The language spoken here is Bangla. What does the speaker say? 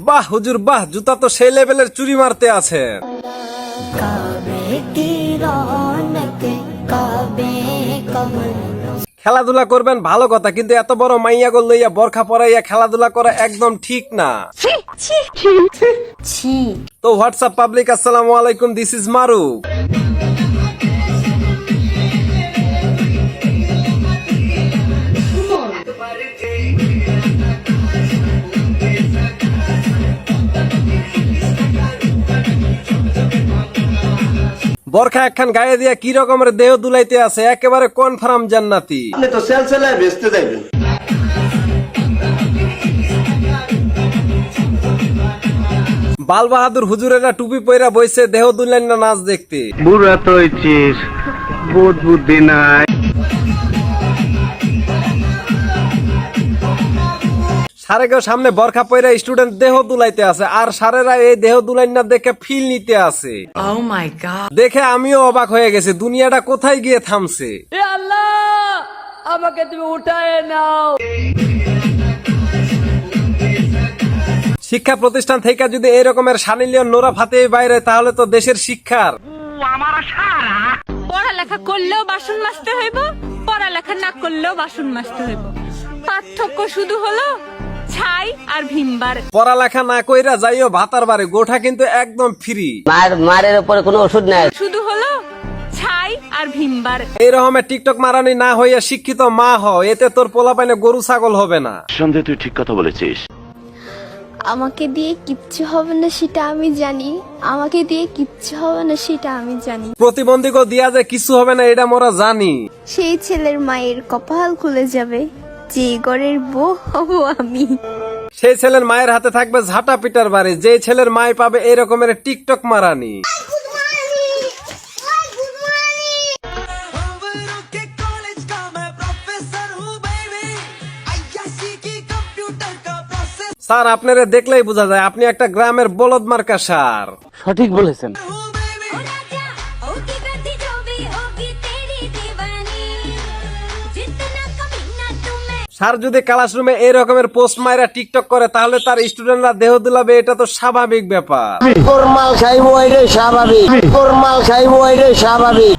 বাহ হুজুর বাহ, জুতা তো সেই লেভেলের চুরি মারতে আছে। খেলাধুলা করবেন ভালো কথা, কিন্তু এত বড় মাইয়া গোল লইয়া বরখা পরাইয়া খেলাধুলা করা একদম ঠিক না। তো হোয়াটসঅ্যাপ পাবলিক, আসসালামু আলাইকুম, দিস ইজ মারু। বরখা একখান গায়ে দিয়া কি রকমের দেহ দুলাইতে আছে, একেবারে কনফার্ম জান্নাতি। আপনি তো সেলসেলায় বেচতে যাবেন। বাল বাহাদুর হুজুরেরা টুপি পয়রা বইছে দেহ দুলাইন না নাচ দেখতে। বুড়া তো হইছিস, বোধ বুদ্ধি নাই। সারেকেও সামনে বরখা পয়রা স্টুডেন্ট দেহ দুলাইতে আছে, আর সারেরা এই দেহ দুলাইন না দেখে ফিল নিতে আছে। Oh my God! দেখে আমিও অবাক হয়ে গেছি, দুনিয়াটা কোথায় গিয়ে থামছে। আল্লাহ, আমাকে তুমি উঠায় নাও। শিক্ষা প্রতিষ্ঠান থেকে যদি এই রকমের শানিলিয়ন নোরা ফাতে বাইরে, তাহলে তো দেশের শিক্ষার পড়ালেখা করলেও বাসন মাজতে হইব, পড়ালেখা না করলেও বাসন মাজতে হইব। পার্থক্য শুধু হলো ছাই আর ভিমবার। পড়ালেখা না কইরা যাইও ভাতার বাড়ি, গোঠা কিন্তু একদম ফ্রি। মারের উপরে কোনো ওষুধ নাই। শুধু হলো ছাই আর ভিমবার। এই রকমের টিকটক মারানি না হইয়া শিক্ষিত মা হ, এতে তোর পোলাপাইনে গরু ছাগল হবে না। সন্দেহ, তুই ঠিক কথা বলেছিস। আমাকে দিয়ে কিচ্ছু হবে না সেটা আমি জানি, আমাকে দিয়ে কিচ্ছু হবে না সেটা আমি জানি। প্রতিবন্ধীকে দিয়া যে কিছু হবে না এটা মোরা জানি। সেই ছেলের মায়ের কপাল খুলে যাবে, যে ঘরের বউ হব আমি। সেই ছেলের মায়ের হাতে থাকবে ঝাঁটা পিটার বাড়ি, যে ছেলের মায় পাবে এই রকমের টিকটক মারানি। স্যার, আপনারা দেখলেই বোঝা যায় আপনি একটা গ্রামের বলদ মার্কা সার। সঠিক বলেছেন। স্যার যদি ক্লাসরুমে এই রকমের পোস্ট মাইরা টিকটক করে, তাহলে তার স্টুডেন্টরা দেহ দুলাবে, এটা তো স্বাভাবিক ব্যাপার। ফরমাল খাইবো এটাই স্বাভাবিক।